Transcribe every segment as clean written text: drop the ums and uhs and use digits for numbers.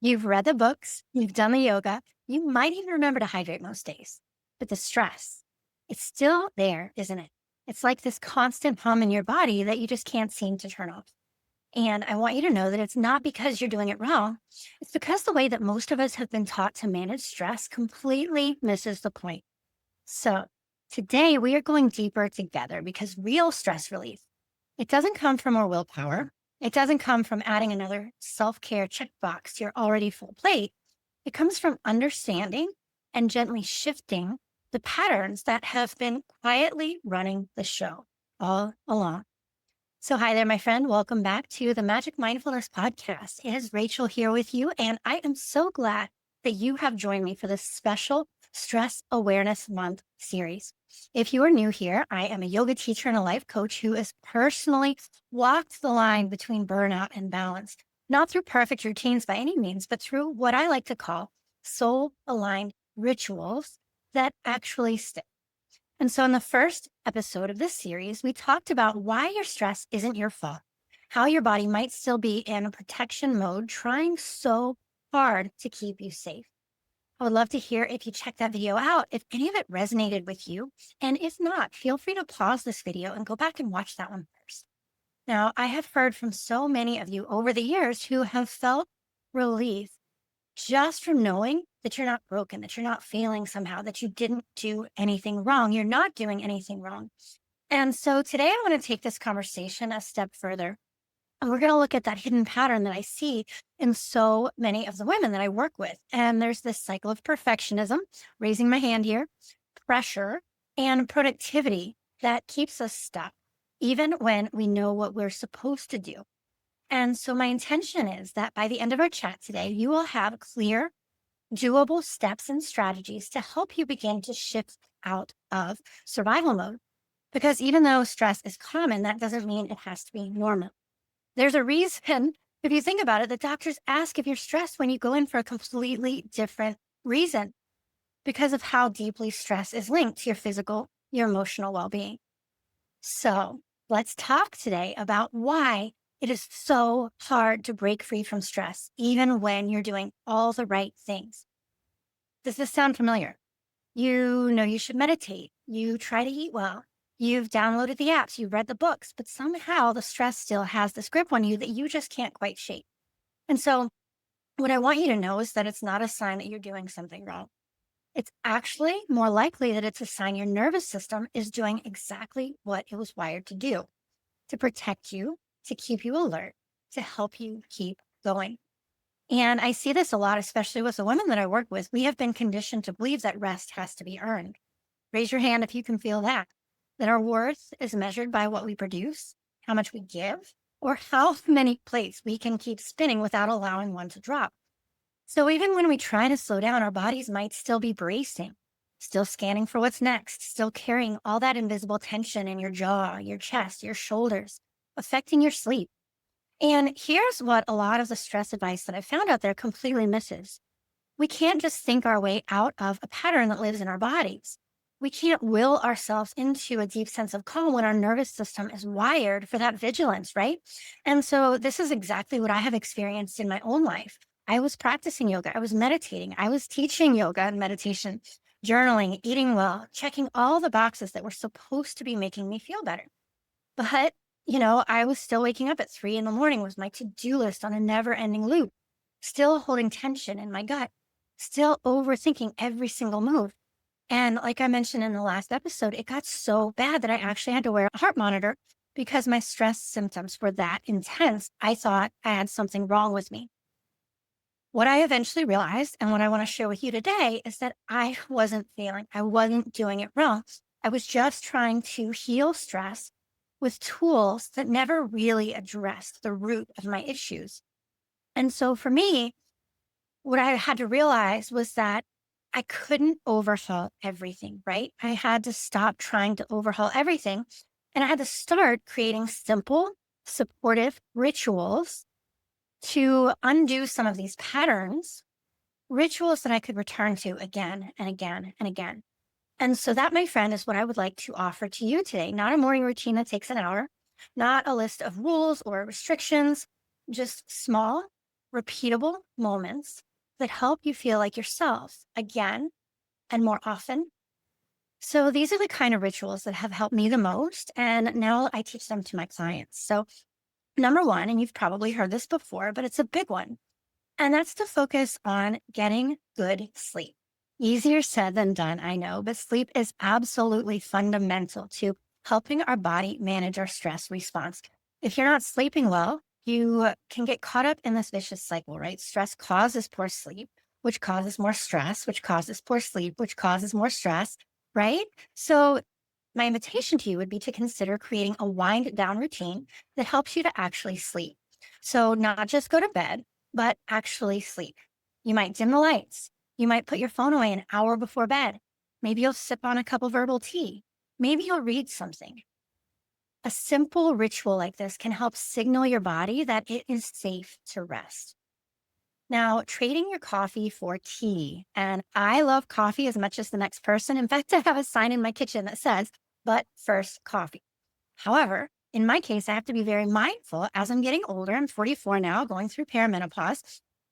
You've read the books, you've done the yoga, you might even remember to hydrate most days. But the stress, it's still there, isn't it? It's like this constant hum in your body that you just can't seem to turn off. And I want you to know that it's not because you're doing it wrong. It's because the way that most of us have been taught to manage stress completely misses the point. So today we are going deeper together because real stress relief, it doesn't come from more willpower. It doesn't come from adding another self-care checkbox to your already full plate. It comes from understanding and gently shifting the patterns that have been quietly running the show all along. So, hi there, my friend. Welcome back to the Magic Mindfulness Podcast. It is Rachel here with you, and I am so glad that you have joined me for this special Stress Awareness Month series. If you are new here, I am a yoga teacher and a life coach who has personally walked the line between burnout and balance, not through perfect routines by any means, but through what I like to call soul aligned rituals that actually stick. And so, in the first episode of this series, we talked about why your stress isn't your fault, how your body might still be in protection mode, trying so hard to keep you safe. I would love to hear if you check that video out, if any of it resonated with you. And if not, feel free to pause this video and go back and watch that one first. Now, I have heard from so many of you over the years who have felt relief just from knowing that you're not broken, that you're not failing somehow, that you didn't do anything wrong. You're not doing anything wrong. And so today I want to take this conversation a step further. And we're going to look at that hidden pattern that I see in so many of the women that I work with. And there's this cycle of perfectionism, raising my hand here, pressure, and productivity that keeps us stuck, even when we know what we're supposed to do. And so my intention is that by the end of our chat today, you will have clear, doable steps and strategies to help you begin to shift out of survival mode. Because even though stress is common, that doesn't mean it has to be normal. There's a reason, if you think about it, the doctors ask if you're stressed when you go in for a completely different reason because of how deeply stress is linked to your physical, your emotional well being. So let's talk today about why it is so hard to break free from stress, even when you're doing all the right things. Does this sound familiar? You know you should meditate. You try to eat well. You've downloaded the apps. You've read the books, but somehow the stress still has this grip on you that you just can't quite shake. And so, what I want you to know is that it's not a sign that you're doing something wrong. It's actually more likely that it's a sign your nervous system is doing exactly what it was wired to do, to protect you, to keep you alert, to help you keep going. And I see this a lot, especially with the women that I work with. We have been conditioned to believe that rest has to be earned. Raise your hand if you can feel that our worth is measured by what we produce, how much we give, or how many plates we can keep spinning without allowing one to drop. So even when we try to slow down, our bodies might still be bracing, still scanning for what's next, still carrying all that invisible tension in your jaw, your chest, your shoulders, affecting your sleep. And here's what a lot of the stress advice that I found out there completely misses. We can't just think our way out of a pattern that lives in our bodies. We can't will ourselves into a deep sense of calm when our nervous system is wired for that vigilance, right? And so this is exactly what I have experienced in my own life. I was practicing yoga, I was meditating, I was teaching yoga and meditation, journaling, eating well, checking all the boxes that were supposed to be making me feel better. But, I was still waking up at 3 in the morning was my to-do list on a never-ending loop, still holding tension in my gut, still overthinking every single move. And like I mentioned in the last episode, it got so bad that I actually had to wear a heart monitor because my stress symptoms were that intense. I thought I had something wrong with me. What I eventually realized, and what I want to share with you today, is that I wasn't failing. I wasn't doing it wrong. I was just trying to heal stress with tools that never really addressed the root of my issues. And so for me, what I had to realize was that I couldn't overhaul everything, right? I had to stop trying to overhaul everything. And I had to start creating simple, supportive rituals to undo some of these patterns, rituals that I could return to again and again and again. And so that, my friend, is what I would like to offer to you today. Not a morning routine that takes an hour, not a list of rules or restrictions, just small, repeatable moments that help you feel like yourself again and more often. So these are the kind of rituals that have helped me the most. And now I teach them to my clients. So, number one, and you've probably heard this before, but it's a big one, and that's to focus on getting good sleep. Easier said than done, I know, but sleep is absolutely fundamental to helping our body manage our stress response. If you're not sleeping well, you can get caught up in this vicious cycle, right? Stress causes poor sleep, which causes more stress, which causes poor sleep, which causes more stress, right? So, my invitation to you would be to consider creating a wind down routine that helps you to actually sleep. So, not just go to bed, but actually sleep. You might dim the lights. You might put your phone away an hour before bed. Maybe you'll sip on a cup of herbal tea. Maybe you'll read something. A simple ritual like this can help signal your body that it is safe to rest. Now, trading your coffee for tea, and I love coffee as much as the next person. In fact, I have a sign in my kitchen that says, but first coffee. However, in my case, I have to be very mindful as I'm getting older. I'm 44 now, going through perimenopause.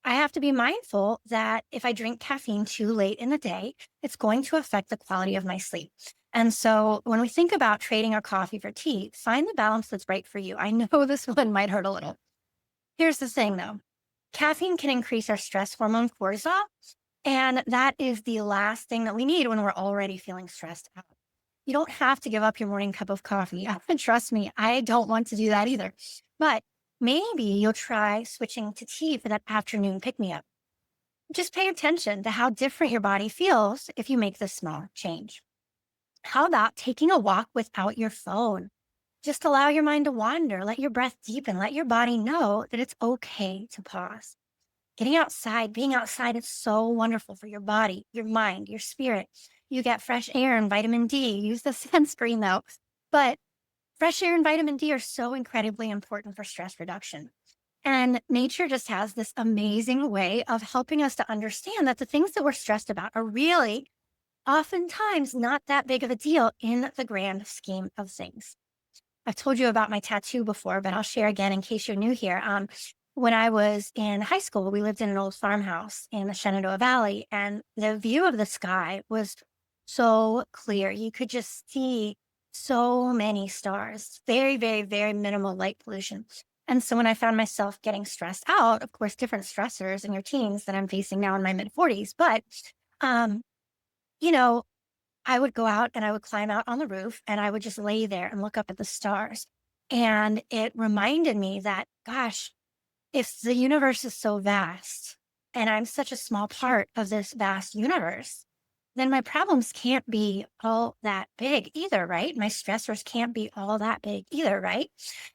I have to be mindful that if I drink caffeine too late in the day, it's going to affect the quality of my sleep. And so when we think about trading our coffee for tea, find the balance that's right for you. I know this one might hurt a little. Here's the thing though, caffeine can increase our stress hormone cortisol. And that is the last thing that we need when we're already feeling stressed out. You don't have to give up your morning cup of coffee. Trust me, I don't want to do that either. But maybe you'll try switching to tea for that afternoon pick me up. Just pay attention to how different your body feels if you make this small change. How about taking a walk without your phone? Just allow your mind to wander, let your breath deepen, let your body know that it's okay to pause. Getting outside, being outside is so wonderful for your body, your mind, your spirit. You get fresh air and vitamin D. Use the sunscreen though. But fresh air and vitamin D are so incredibly important for stress reduction. And nature just has this amazing way of helping us to understand that the things that we're stressed about are really oftentimes not that big of a deal in the grand scheme of things. I've told you about my tattoo before, but I'll share again in case you're new here. When I was in high school, we lived in an old farmhouse in the Shenandoah Valley, and the view of the sky was so clear. You could just see so many stars, very, very, very minimal light pollution. And so when I found myself getting stressed out, of course, different stressors in your teens that I'm facing now in my mid 40s, but, um, you know, I would go out and I would climb out on the roof and I would just lay there and look up at the stars. And it reminded me that, gosh, if the universe is so vast and I'm such a small part of this vast universe, then my problems can't be all that big either, right? My stressors can't be all that big either, right?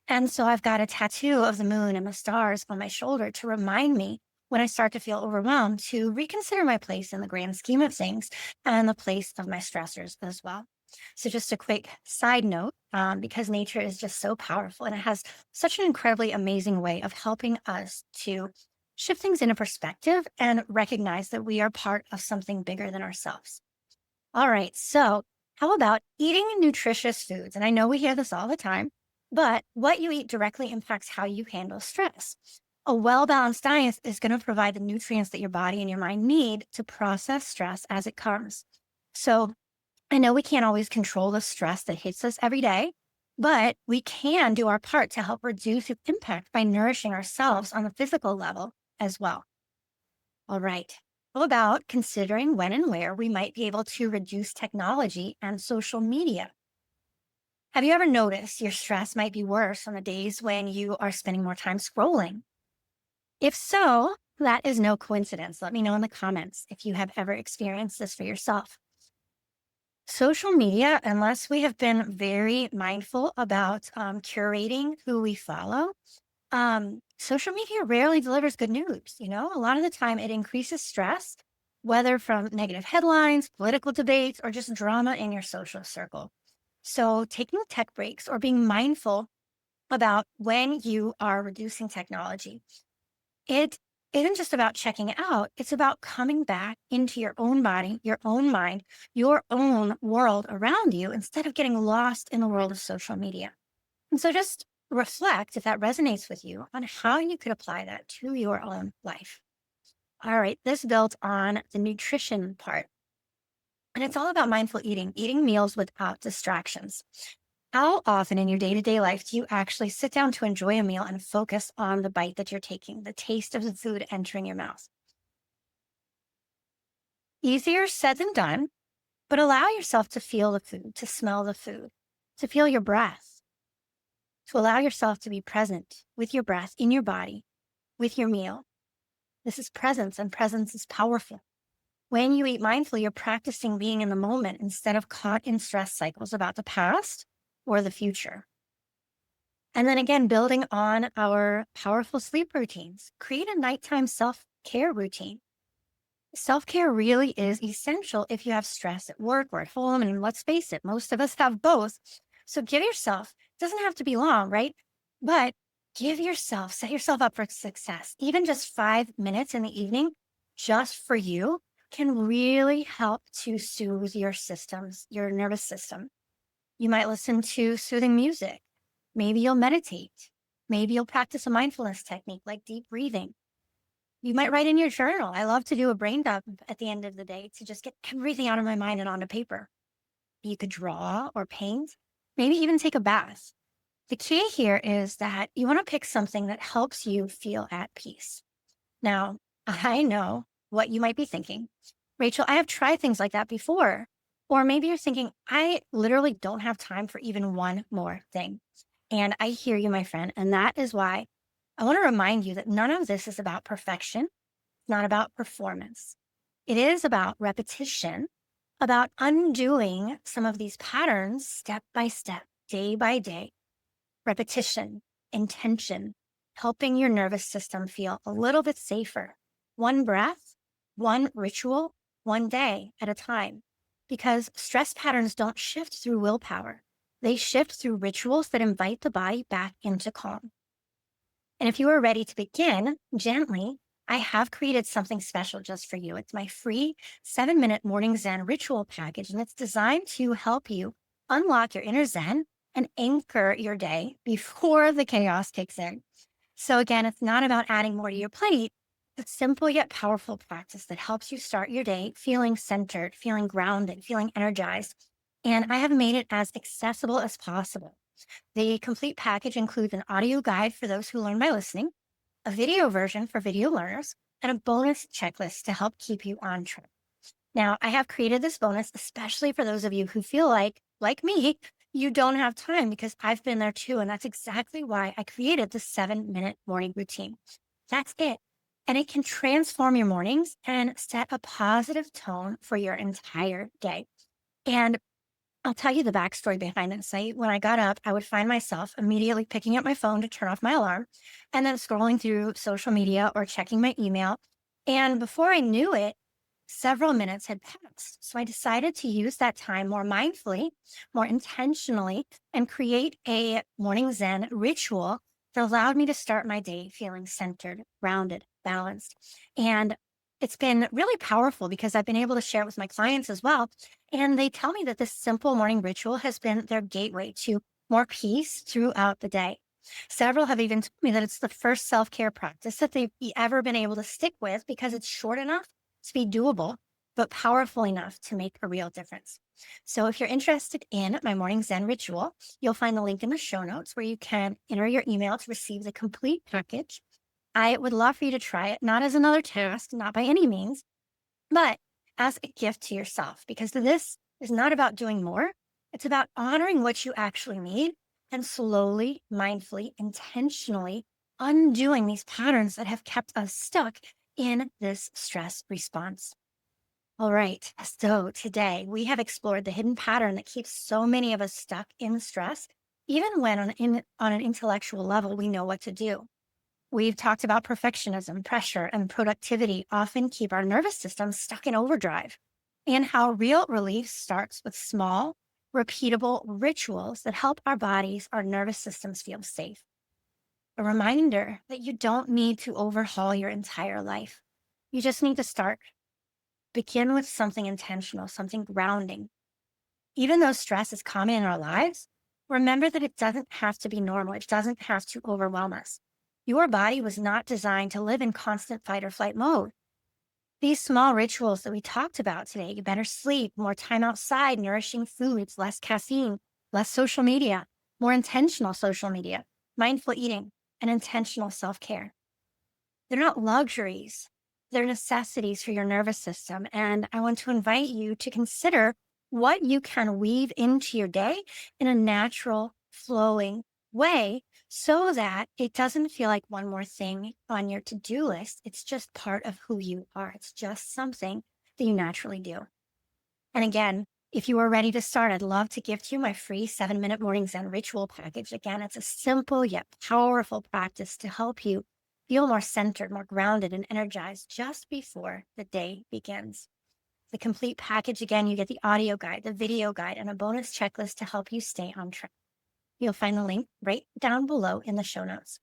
And so I've got a tattoo of the moon and the stars on my shoulder to remind me when I start to feel overwhelmed to reconsider my place in the grand scheme of things and the place of my stressors as well. So, just a quick side note, because nature is just so powerful and it has such an incredibly amazing way of helping us to shift things into perspective and recognize that we are part of something bigger than ourselves. All right. So, how about eating nutritious foods? And I know we hear this all the time, but what you eat directly impacts how you handle stress. A well balanced diet is going to provide the nutrients that your body and your mind need to process stress as it comes. So, I know we can't always control the stress that hits us every day, but we can do our part to help reduce its impact by nourishing ourselves on the physical level as well. All right. How about considering when and where we might be able to reduce technology and social media? Have you ever noticed your stress might be worse on the days when you are spending more time scrolling? If so, that is no coincidence. Let me know in the comments if you have ever experienced this for yourself. Social media, unless we have been very mindful about curating who we follow, social media rarely delivers good news. A lot of the time it increases stress, whether from negative headlines, political debates, or just drama in your social circle. So, taking tech breaks or being mindful about when you are reducing technology, it isn't just about checking out, it's about coming back into your own body, your own mind, your own world around you instead of getting lost in the world of social media. And so just reflect, if that resonates with you, on how you could apply that to your own life. All right, this builds on the nutrition part. And it's all about mindful eating, eating meals without distractions. How often in your day to day life do you actually sit down to enjoy a meal and focus on the bite that you're taking, the taste of the food entering your mouth? Easier said than done, but allow yourself to feel the food, to smell the food, to feel your breath, to allow yourself to be present with your breath in your body, with your meal. This is presence, and presence is powerful. When you eat mindfully, you're practicing being in the moment instead of caught in stress cycles about the past or the future. And then again, building on our powerful sleep routines, create a nighttime self care routine. Self care really is essential if you have stress at work or at home. And let's face it, most of us have both. So give yourself, doesn't have to be long, right? But set yourself up for success. Even just 5 minutes in the evening, just for you, can really help to soothe your systems, your nervous system. You might listen to soothing music. Maybe you'll meditate. Maybe you'll practice a mindfulness technique like deep breathing. You might write in your journal. I love to do a brain dump at the end of the day to just get everything out of my mind and onto paper. You could draw or paint, maybe even take a bath. The key here is that you want to pick something that helps you feel at peace. Now, I know what you might be thinking. Rachel, I have tried things like that before. Or maybe you're thinking, I literally don't have time for even one more thing. And I hear you, my friend. And that is why I want to remind you that none of this is about perfection. It's not about performance. It is about repetition, about undoing some of these patterns step by step, day by day. Repetition, intention, helping your nervous system feel a little bit safer. One breath, one ritual, one day at a time. Because stress patterns don't shift through willpower. They shift through rituals that invite the body back into calm. And if you are ready to begin gently, I have created something special just for you. It's my free 7 minute morning Zen ritual package, and it's designed to help you unlock your inner Zen and anchor your day before the chaos kicks in. So, again, it's not about adding more to your plate. It's a simple yet powerful practice that helps you start your day feeling centered, feeling grounded, feeling energized. And I have made it as accessible as possible. The complete package includes an audio guide for those who learn by listening, a video version for video learners, and a bonus checklist to help keep you on track. Now, I have created this bonus especially for those of you who feel like me, you don't have time, because I've been there too. And that's exactly why I created the 7 minute morning routine. That's it. And it can transform your mornings and set a positive tone for your entire day. And I'll tell you the backstory behind it. Say, when I got up, I would find myself immediately picking up my phone to turn off my alarm and then scrolling through social media or checking my email. And before I knew it, several minutes had passed. So I decided to use that time more mindfully, more intentionally, and create a morning Zen ritual that allowed me to start my day feeling centered, grounded, balanced. And it's been really powerful because I've been able to share it with my clients as well. And they tell me that this simple morning ritual has been their gateway to more peace throughout the day. Several have even told me that it's the first self care practice that they've ever been able to stick with because it's short enough to be doable, but powerful enough to make a real difference. So if you're interested in my morning Zen ritual, you'll find the link in the show notes where you can enter your email to receive the complete package. I would love for you to try it, not as another task, not by any means, but as a gift to yourself, because this is not about doing more. It's about honoring what you actually need and slowly, mindfully, intentionally undoing these patterns that have kept us stuck in this stress response. All right. So today we have explored the hidden pattern that keeps so many of us stuck in stress, even when on an intellectual level, we know what to do. We've talked about perfectionism, pressure, and productivity often keep our nervous system stuck in overdrive, and how real relief starts with small, repeatable rituals that help our bodies, our nervous systems feel safe. A reminder that you don't need to overhaul your entire life. You just need to start. Begin with something intentional, something grounding. Even though stress is common in our lives, Remember that it doesn't have to be normal. It doesn't have to overwhelm us. Your body was not designed to live in constant fight or flight mode. These small rituals that we talked about today, better sleep, more time outside, nourishing foods, less caffeine, less social media, more intentional social media, mindful eating, and intentional self care. They're not luxuries, they're necessities for your nervous system. And I want to invite you to consider what you can weave into your day in a natural, flowing way so that it doesn't feel like one more thing on your to do list. It's just part of who you are, it's just something that you naturally do. And again, if you are ready to start, I'd love to gift you my free 7-minute morning Zen ritual package. Again, it's a simple yet powerful practice to help you feel more centered, more grounded, and energized just before the day begins. The complete package, again, you get the audio guide, the video guide, and a bonus checklist to help you stay on track. You'll find the link right down below in the show notes.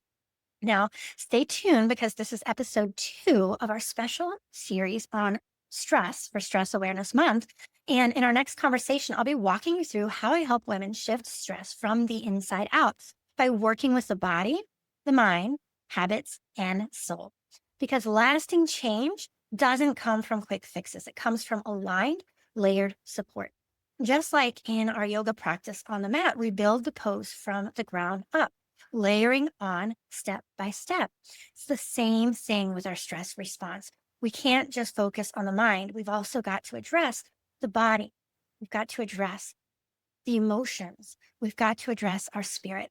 Now, stay tuned because this is episode 2 of our special series on stress for Stress Awareness Month. And in our next conversation, I'll be walking you through how I help women shift stress from the inside out by working with the body, the mind, habits, and soul. Because lasting change doesn't come from quick fixes, it comes from aligned, layered support. Just like in our yoga practice on the mat, we build the pose from the ground up, layering on step by step. It's the same thing with our stress response. We can't just focus on the mind. We've also got to address the body. We've got to address the emotions. We've got to address our spirit.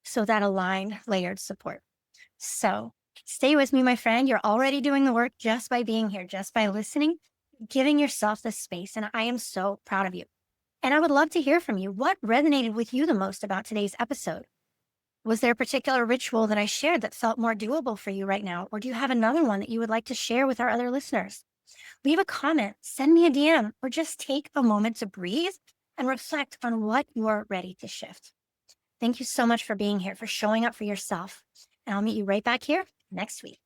So that aligned, layered support. So stay with me, my friend. You're already doing the work just by being here, just by listening, giving yourself the space. And I am so proud of you. And I would love to hear from you. What resonated with you the most about today's episode? Was there a particular ritual that I shared that felt more doable for you right now? Or do you have another one that you would like to share with our other listeners? Leave a comment, send me a DM, or just take a moment to breathe and reflect on what you're ready to shift. Thank you so much for being here, for showing up for yourself. And I'll meet you right back here next week.